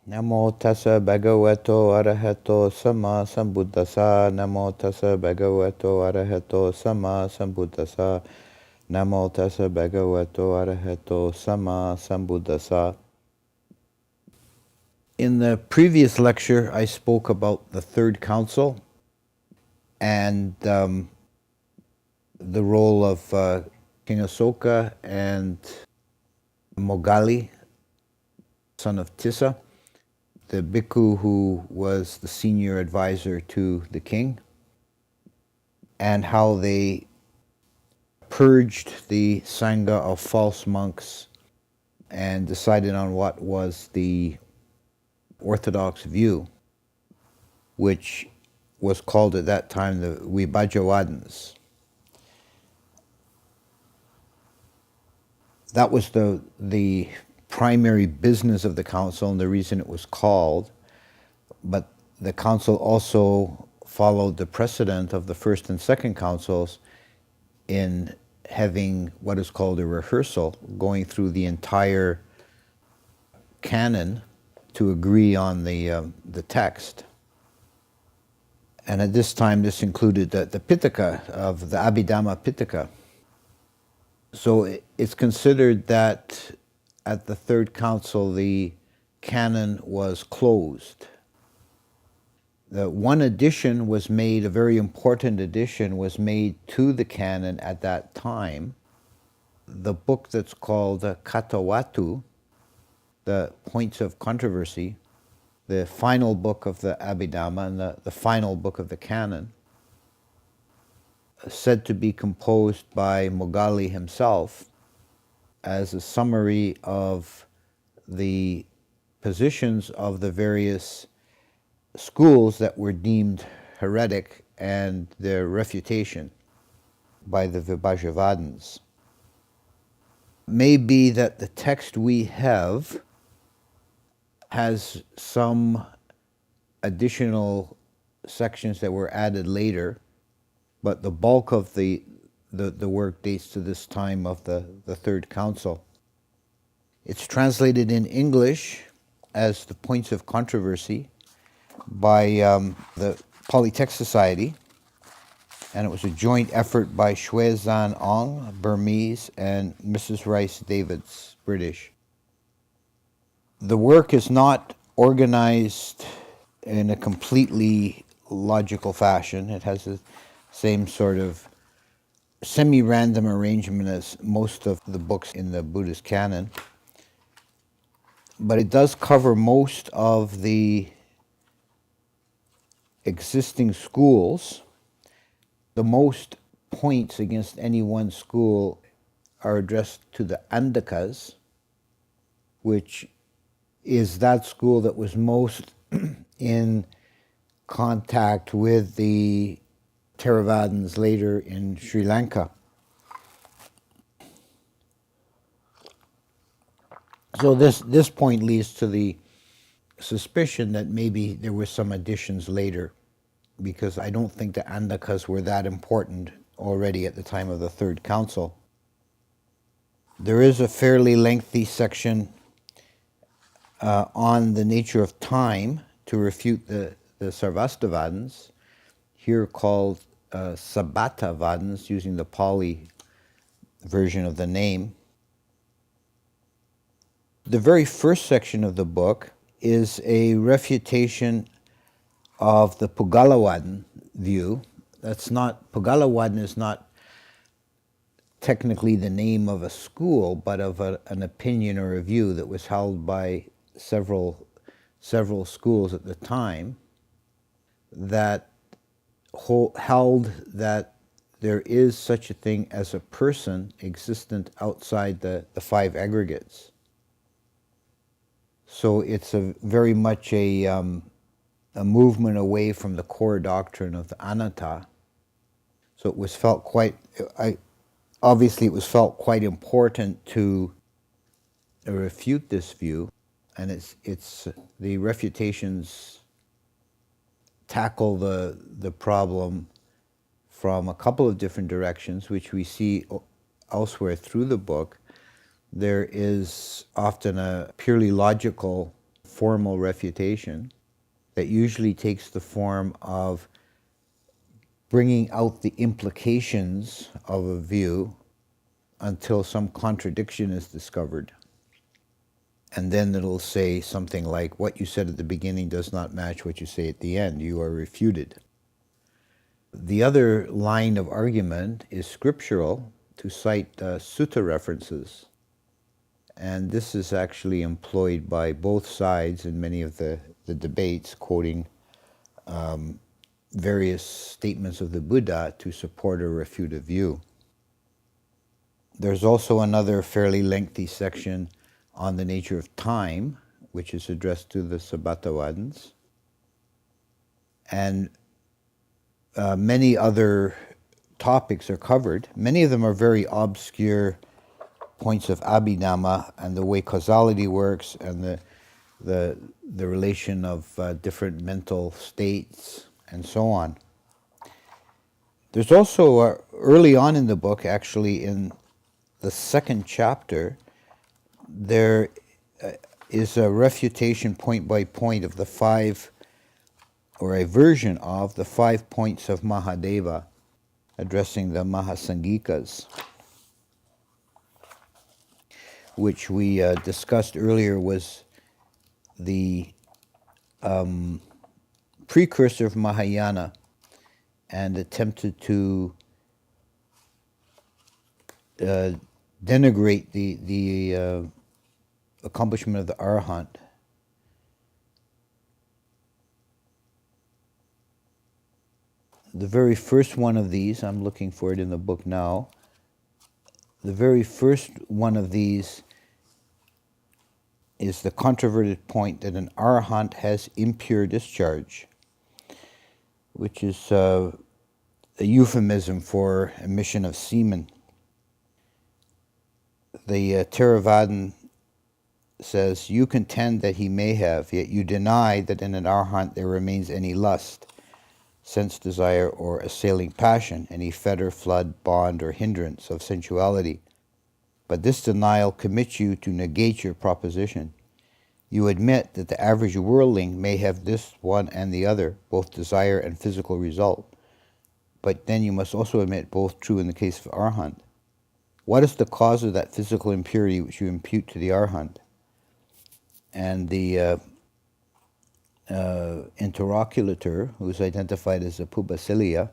Namo tassa bhagavato arahato sama sambuddhassa. Namo tassa bhagavato arahato sama sambuddhassa. Namo tassa bhagavato arahato sama sambuddhassa. In the previous lecture, I spoke about the Third Council and the role of King Asoka and Mogali, son of Tissa, the bhikkhu who was the senior advisor to the king, and how they purged the Sangha of false monks and decided on what was the orthodox view, which was called at that time the Vibhajavadins. That was the primary business of the council and the reason it was called, but the council also followed the precedent of the first and second councils in having what is called a rehearsal, going through the entire canon to agree on the text. And at this time, this included the Pitaka of the Abhidhamma Pitaka. So it's considered that at the Third Council, the canon was closed. The one addition was made, a very important addition was made to the canon at that time. The book that's called Kathāvatthu, the Points of Controversy, the final book of the Abhidhamma and the final book of the canon, said to be composed by Mogali himself as a summary of the positions of the various schools that were deemed heretic and their refutation by the Vibhajavadins. May be that the text we have has some additional sections that were added later, but the bulk of the work dates to this time of the Third Council. It's translated in English as the Points of Controversy by the Polytext Society, and it was a joint effort by Shwe Zan Ong, Burmese, and Mrs. Rice Davids, British. The work is not organized in a completely logical fashion. It has the same sort of semi-random arrangement as most of the books in the Buddhist canon, but it does cover most of the existing schools. The most points against any one school are addressed to the Andakas, which is that school that was most in contact with the Theravadins later in Sri Lanka. So this point leads to the suspicion that maybe there were some additions later, because I don't think the Andakas were that important already at the time of the Third Council. There is a fairly lengthy section on the nature of time to refute the Sarvastivadins, here called Sabbatavadins, using the Pali version of the name. The very first section of the book is a refutation of the Pugalavadin view. Pugalavadin is not technically the name of a school, but of an opinion or a view that was held by several schools at the time, that held that there is such a thing as a person existent outside the five aggregates. So it's very much a movement away from the core doctrine of the anatta. So it was felt quite important to refute this view, and it's the refutations tackle the problem from a couple of different directions, which we see elsewhere through the book. There is often a purely logical formal refutation that usually takes the form of bringing out the implications of a view until some contradiction is discovered. And then it'll say something like, what you said at the beginning does not match what you say at the end. You are refuted. The other line of argument is scriptural, to cite sutta references. And this is actually employed by both sides in many of the debates, quoting various statements of the Buddha to support or refute a view. There's also another fairly lengthy section on the nature of time, which is addressed to the Kathāvattans. And many other topics are covered. Many of them are very obscure points of Abhidhamma and the way causality works and the relation of different mental states and so on. There's also, early on in the book, actually in the second chapter, there is a refutation point by point of the five, or a version of the 5 points of Mahadeva, addressing the Mahasangikas, which we discussed earlier was the precursor of Mahayana and attempted to denigrate the accomplishment of the Arahant. The very first one of these, I'm looking for it in the book now, the very first one of these is the controverted point that an Arahant has impure discharge, which is a euphemism for emission of semen. The Theravadan says, you contend that he may have, yet you deny that in an Arahant there remains any lust, sense desire, or assailing passion, any fetter, flood, bond, or hindrance of sensuality. But this denial commits you to negate your proposition. You admit that the average worldling may have this one and the other, both desire and physical result. But then you must also admit both true in the case of Arahant. What is the cause of that physical impurity which you impute to the Arahant? And the interlocutor, who is identified as a Pubbasilia,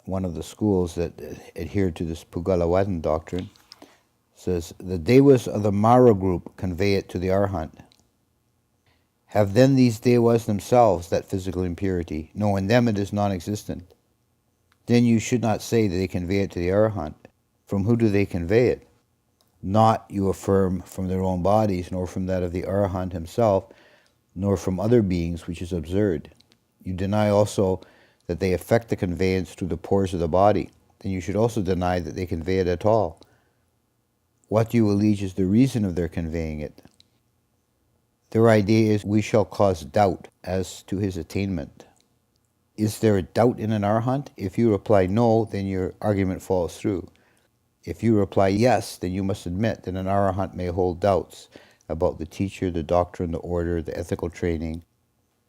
one of the schools that adhere to this Puggalawatan doctrine, says, the Devas of the Mara group convey it to the Arahant. Have then these Devas themselves that physical impurity? No, in them it is non-existent. Then you should not say that they convey it to the Arahant. From who do they convey it? Not, you affirm, from their own bodies, nor from that of the Arahant himself, nor from other beings, which is absurd. You deny also that they affect the conveyance through the pores of the body. Then you should also deny that they convey it at all. What do you allege is the reason of their conveying it? Their idea is, we shall cause doubt as to his attainment. Is there a doubt in an Arahant? If you reply no, then your argument falls through. If you reply yes, then you must admit that an Arahant may hold doubts about the teacher, the doctrine, the order, the ethical training,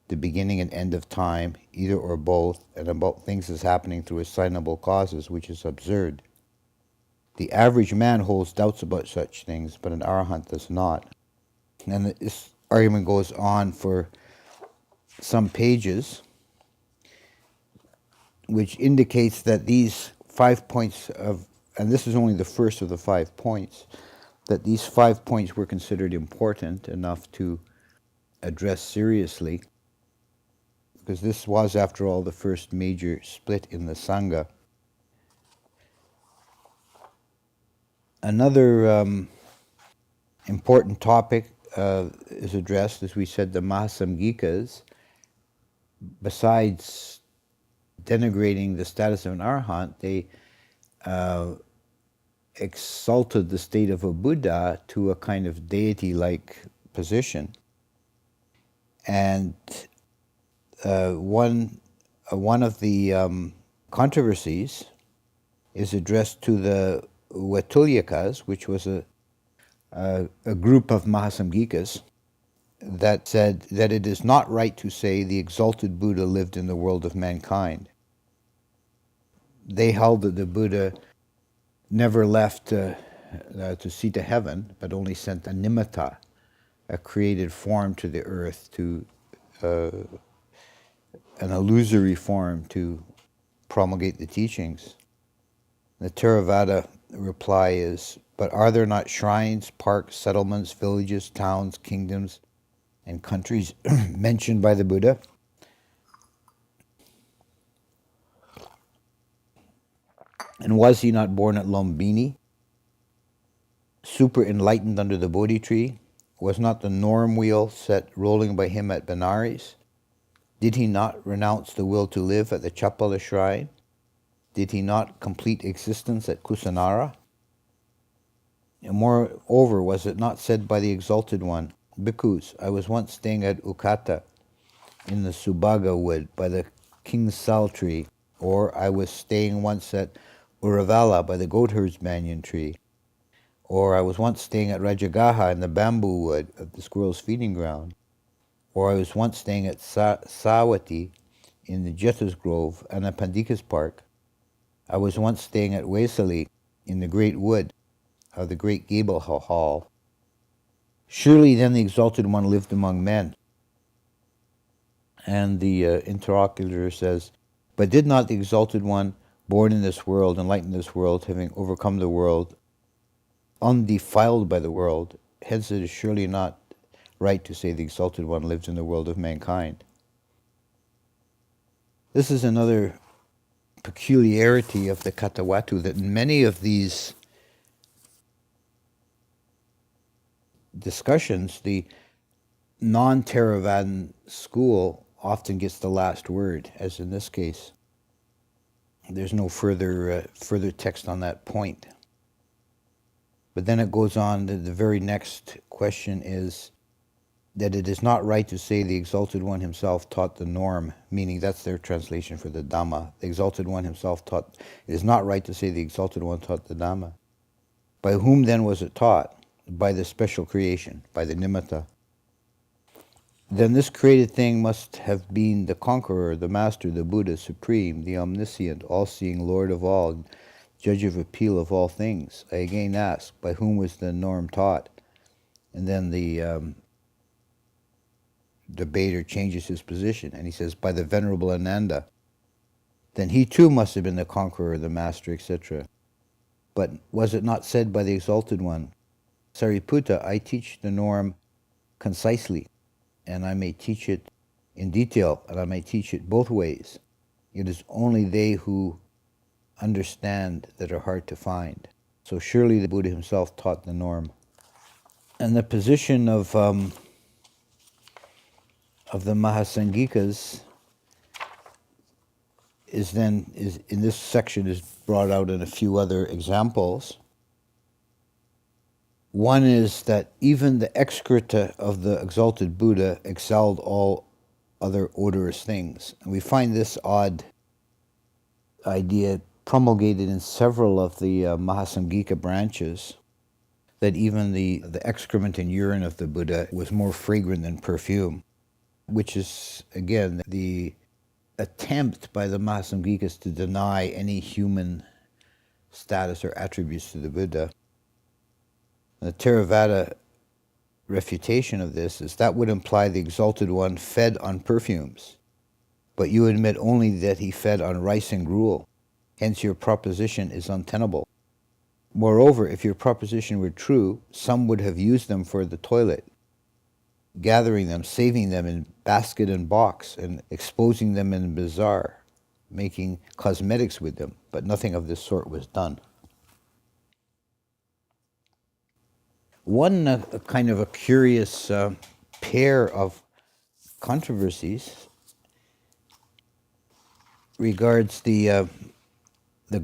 the beginning and end of time, either or both, and about things as happening through assignable causes, which is absurd. The average man holds doubts about such things, but an Arahant does not. And this argument goes on for some pages, which indicates that these 5 points of, and this is only the first of the 5 points, that these 5 points were considered important enough to address seriously, because this was, after all, the first major split in the Sangha. Another important topic is addressed, as we said, the Mahasamgikas. Besides denigrating the status of an Arahant, they exalted the state of a Buddha to a kind of deity-like position. And one of the controversies is addressed to the Vattulyakas, which was a group of Mahasamgikas, that said that it is not right to say the exalted Buddha lived in the world of mankind. They held that the Buddha never left to see to heaven, but only sent a nimitta, a created form to the earth, to an illusory form to promulgate the teachings. The Theravada reply is, but are there not shrines, parks, settlements, villages, towns, kingdoms, and countries mentioned by the Buddha? And was he not born at Lumbini, super enlightened under the Bodhi tree? Was not the norm wheel set rolling by him at Benares? Did he not renounce the will to live at the Chapala shrine? Did he not complete existence at Kusinara? And moreover, was it not said by the Exalted One, Bhikkhus, I was once staying at Ukata in the Subhaga wood by the King's Sal tree, or I was staying once at Uravala by the Goatherd's banyan tree, or I was once staying at Rajagaha in the bamboo wood of the squirrel's feeding ground, or I was once staying at Sawati in the Jeta's Grove and the Pandikas Park. I was once staying at Waisali in the Great Wood of the Great Gable Hall. Surely then the Exalted One lived among men. And the interlocutor says, but did not the Exalted One, born in this world, enlightened this world, having overcome the world, undefiled by the world, hence it is surely not right to say the Exalted One lives in the world of mankind. This is another peculiarity of the Kathāvatthu, that in many of these discussions, the non-Theravadan school often gets the last word, as in this case. There's no further text on that point. But then it goes on, the very next question is that it is not right to say the Exalted One himself taught the norm, meaning that's their translation for the Dhamma. The Exalted One himself taught, it is not right to say the Exalted One taught the Dhamma. By whom then was it taught? By the special creation, by the nimitta. Then this created thing must have been the conqueror, the master, the Buddha, supreme, the omniscient, all-seeing Lord of all, judge of appeal of all things. I again ask, by whom was the norm taught? And then the debater changes his position, and he says, by the Venerable Ananda. Then he too must have been the conqueror, the master, etc. But was it not said by the Exalted One, Sariputta, I teach the norm concisely, and I may teach it in detail, and I may teach it both ways. It is only they who understand that are hard to find. So surely the Buddha himself taught the norm. And the position of the Mahasangikas is in this section is brought out in a few other examples. One is that even the excreta of the exalted Buddha excelled all other odorous things. And we find this odd idea promulgated in several of the Mahasangika branches, that even the excrement and urine of the Buddha was more fragrant than perfume, which is, again, the attempt by the Mahasangikas to deny any human status or attributes to the Buddha. The Theravada refutation of this is that would imply the Exalted One fed on perfumes, but you admit only that he fed on rice and gruel. Hence your proposition is untenable. Moreover, if your proposition were true, some would have used them for the toilet, gathering them, saving them in basket and box, and exposing them in bazaar, making cosmetics with them, but nothing of this sort was done. One kind of a curious pair of controversies regards the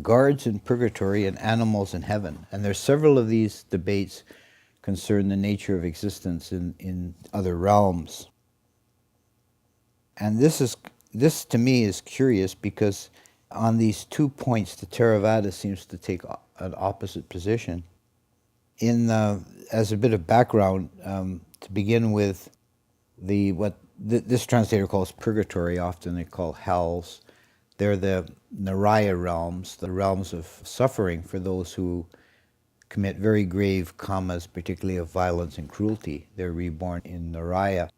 guards in purgatory and animals in heaven. And there's several of these debates concern the nature of existence in other realms. And this to me is curious, because on these 2 points the Theravada seems to take an opposite position. As a bit of background, to begin with, This translator calls purgatory, often they call hells. They're the Naraya realms, the realms of suffering for those who commit very grave kamas, particularly of violence and cruelty. They're reborn in Naraya.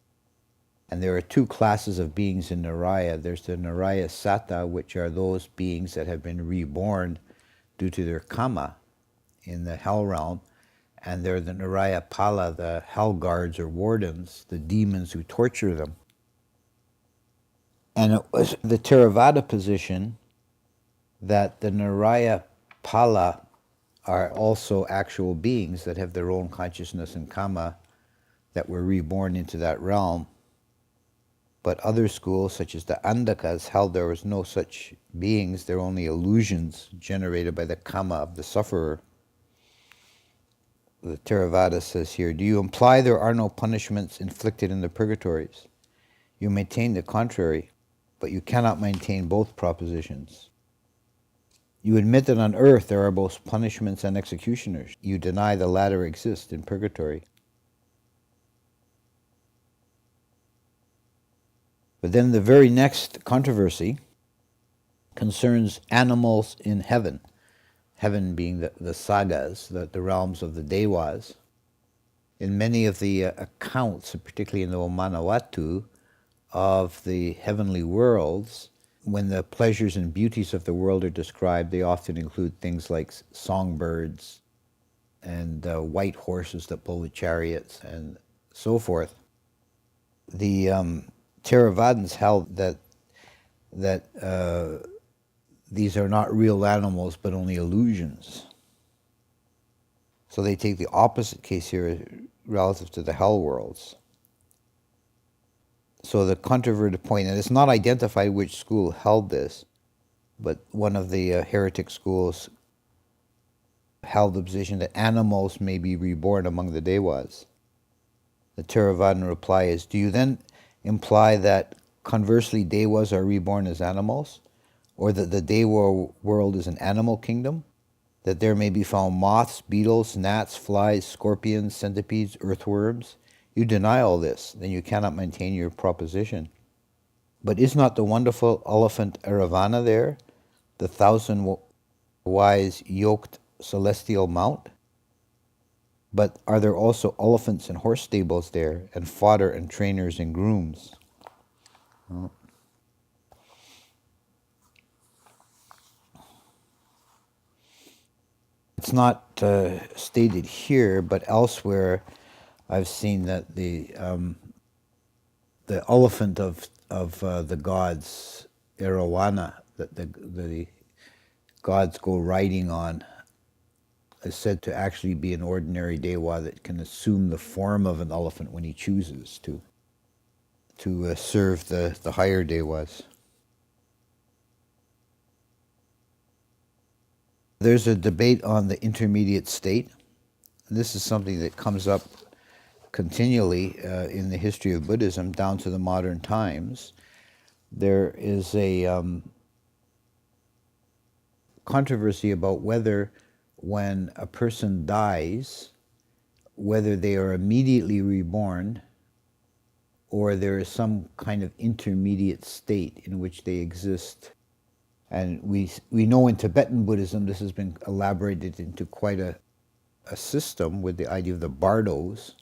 And there are two classes of beings in Naraya. There's the Naraya Sata, which are those beings that have been reborn due to their kama in the hell realm. And they're the Naraya Pala, the hell guards or wardens, the demons who torture them. And it was the Theravada position that the Naraya Pala are also actual beings that have their own consciousness and kama that were reborn into that realm. But other schools, such as the Andakas, held there was no such beings, they're only illusions generated by the kama of the sufferer. The Theravada says here, do you imply there are no punishments inflicted in the purgatories? You maintain the contrary, but you cannot maintain both propositions. You admit that on earth there are both punishments and executioners. You deny the latter exist in purgatory. But then the very next controversy concerns animals in heaven. Heaven being the sagas, the realms of the devas. In many of the accounts, particularly in the Kathāvatthu, of the heavenly worlds, when the pleasures and beauties of the world are described, they often include things like songbirds and white horses that pull the chariots and so forth. The Theravadins held that these are not real animals but only illusions. So they take the opposite case here relative to the hell worlds. So the controverted point, and it's not identified which school held this, but one of the heretic schools held the position that animals may be reborn among the devas. The Theravadan reply is, do you then imply that conversely devas are reborn as animals? Or that the deva world is an animal kingdom? That there may be found moths, beetles, gnats, flies, scorpions, centipedes, earthworms? You deny all this, then you cannot maintain your proposition. But is not the wonderful elephant Aravana there, the 1,000-wise yoked celestial mount? But are there also elephants and horse stables there, and fodder and trainers and grooms? Well, it's not stated here, but elsewhere I've seen that the elephant of the gods, Erawana, that the gods go riding on, is said to actually be an ordinary dewa that can assume the form of an elephant when he chooses to serve the higher devas. There's a debate on the intermediate state. This is something that comes up continually in the history of Buddhism down to the modern times. There is a controversy about whether when a person dies, whether they are immediately reborn or there is some kind of intermediate state in which they exist. And we know in Tibetan Buddhism this has been elaborated into quite a system with the idea of the bardos.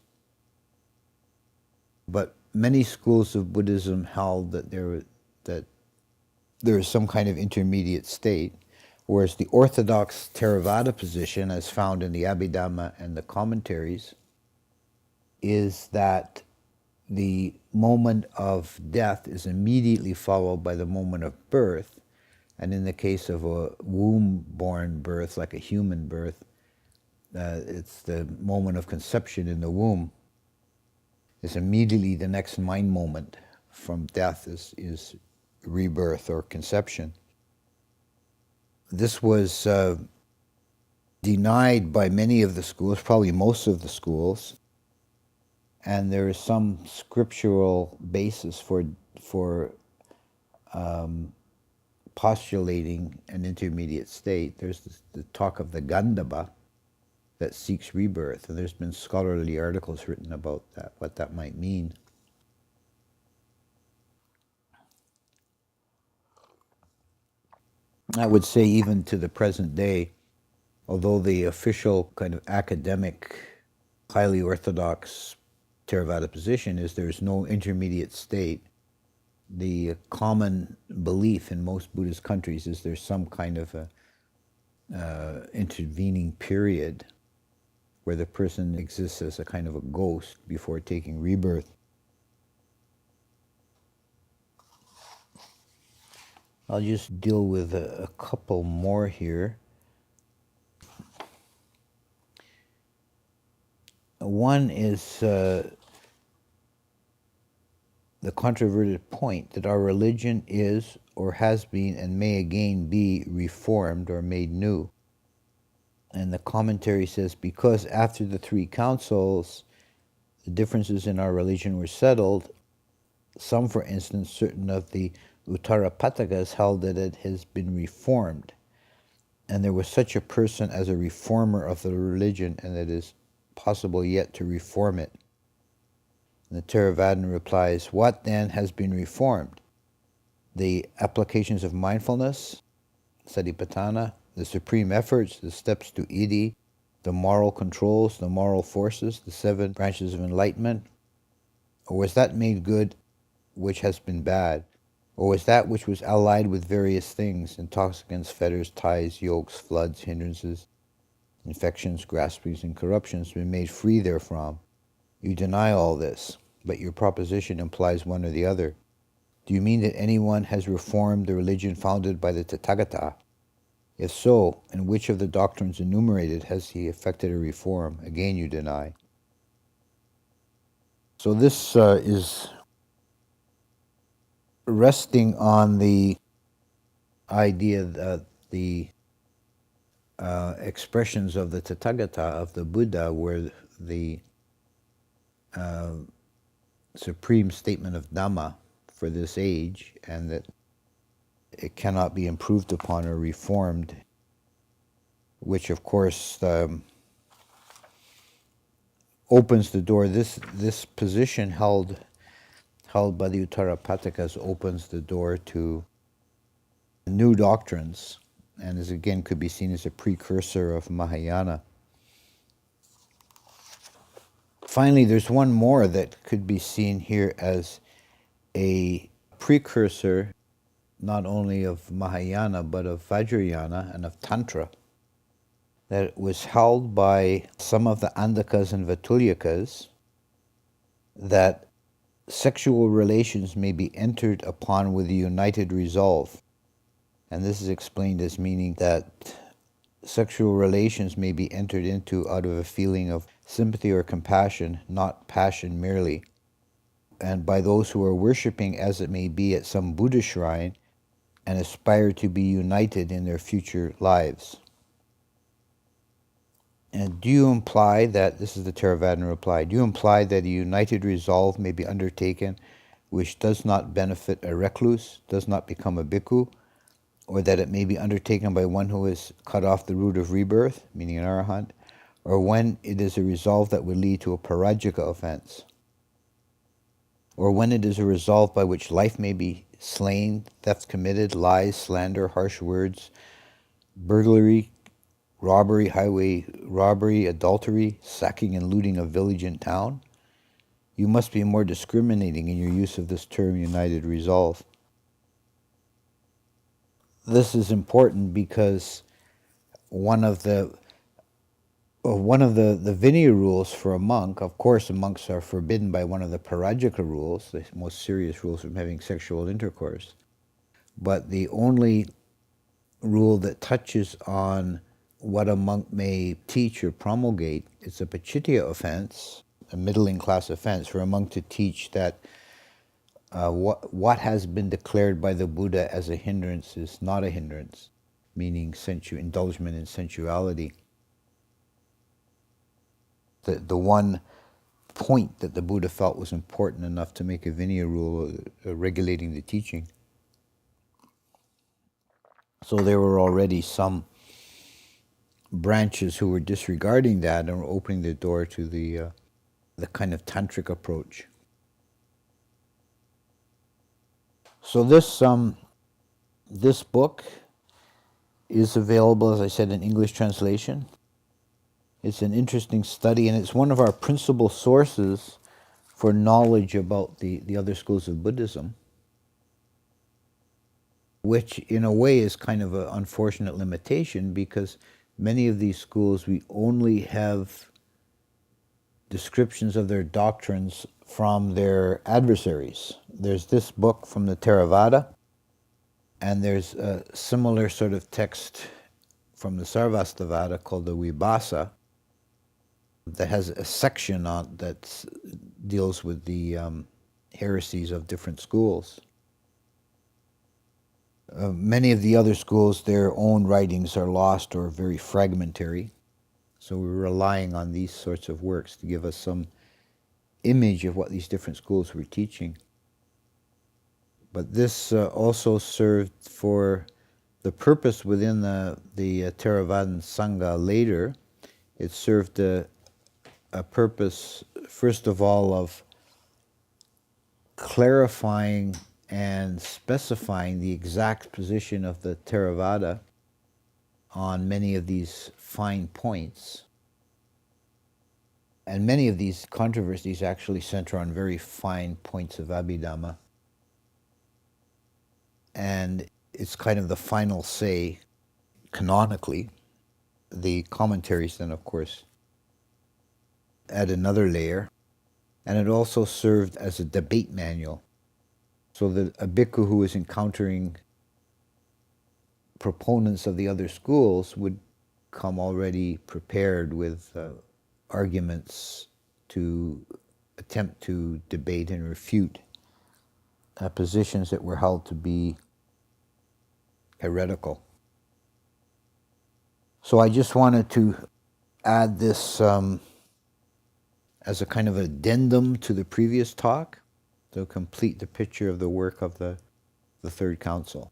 But many schools of Buddhism held that there is some kind of intermediate state, whereas the orthodox Theravada position, as found in the Abhidhamma and the commentaries, is that the moment of death is immediately followed by the moment of birth. And in the case of a womb-born birth, like a human birth, it's the moment of conception in the womb. It's immediately the next mind moment from death is rebirth or conception. This was denied by many of the schools, probably most of the schools, and there is some scriptural basis for postulating an intermediate state. There's the talk of the Gandhabba that seeks rebirth, and there's been scholarly articles written about that, what that might mean. I would say even to the present day, although the official kind of academic, highly orthodox Theravada position is there's no intermediate state, the common belief in most Buddhist countries is there's some kind of a intervening period where the person exists as a kind of a ghost before taking rebirth. I'll just deal with a couple more here. One is the controverted point that our religion is or has been and may again be reformed or made new. And the commentary says, because after the three councils, the differences in our religion were settled, some, for instance, certain of the Uttarapatakas held that it has been reformed, and there was such a person as a reformer of the religion, and it is possible yet to reform it. And the Theravadan replies, what then has been reformed? The applications of mindfulness, satipatthana, the supreme efforts, the steps to iddhi, the moral controls, the moral forces, the 7 branches of enlightenment? Or was that made good which has been bad? Or was that which was allied with various things, intoxicants, fetters, ties, yokes, floods, hindrances, infections, graspings, and corruptions, been made free therefrom? You deny all this, but your proposition implies one or the other. Do you mean that anyone has reformed the religion founded by the Tathagata? If so, in which of the doctrines enumerated has he effected a reform? Again you deny. So this is resting on the idea that the expressions of the Tathagata, of the Buddha, were the supreme statement of Dhamma for this age, and that it cannot be improved upon or reformed, which of course opens the door. This position held by the Uttarapatakas opens the door to new doctrines, and is again could be seen as a precursor of Mahayana. Finally, there's one more that could be seen here as a precursor not only of Mahayana but of Vajrayana and of Tantra, that was held by some of the Andakas and Vatulyakas that sexual relations may be entered upon with a united resolve. And this is explained as meaning that sexual relations may be entered into out of a feeling of sympathy or compassion, not passion merely, and by those who are worshipping as it may be at some Buddha shrine and aspire to be united in their future lives. And do you imply that, this is the Theravada reply, do you imply that a united resolve may be undertaken which does not benefit a recluse, does not become a bhikkhu, or that it may be undertaken by one who has cut off the root of rebirth, meaning an arahant, or when it is a resolve that would lead to a parajika offense, or when it is a resolve by which life may be slain, theft committed, lies, slander, harsh words, burglary, robbery, highway robbery, adultery, sacking and looting of village and town? You must be more discriminating in your use of this term united resolve. This is important because one of the Vinaya rules for a monk, of course, monks are forbidden by one of the Parajika rules, the most serious rules from having sexual intercourse. But the only rule that touches on what a monk may teach or promulgate, it's a pachitya offense, a middling class offense, for a monk to teach that what has been declared by the Buddha as a hindrance is not a hindrance, meaning indulgence in sensuality. The one point that the Buddha felt was important enough to make a Vinaya rule regulating the teaching. So there were already some branches who were disregarding that and were opening the door to the kind of tantric approach. So this book is available, as I said, in English translation. It's an interesting study, and it's one of our principal sources for knowledge about the other schools of Buddhism, which in a way is kind of an unfortunate limitation because many of these schools we only have descriptions of their doctrines from their adversaries. There's this book from the Theravada, and there's a similar sort of text from the Sarvastivada called the Vibhasa that has a section on that deals with the heresies of different schools. Many of the other schools, their own writings are lost or very fragmentary, so we're relying on these sorts of works to give us some image of what these different schools were teaching. But this also served for the purpose within the Theravadan Sangha later. It served a purpose, first of all, of clarifying and specifying the exact position of the Theravada on many of these fine points. And many of these controversies actually center on very fine points of Abhidhamma. And it's kind of the final say canonically. The commentaries then, of course, add another layer. And it also served as a debate manual, so that a bhikkhu who is encountering proponents of the other schools would come already prepared with arguments to attempt to debate and refute positions that were held to be heretical. So I just wanted to add this as a kind of addendum to the previous talk to complete the picture of the work of the Third Council.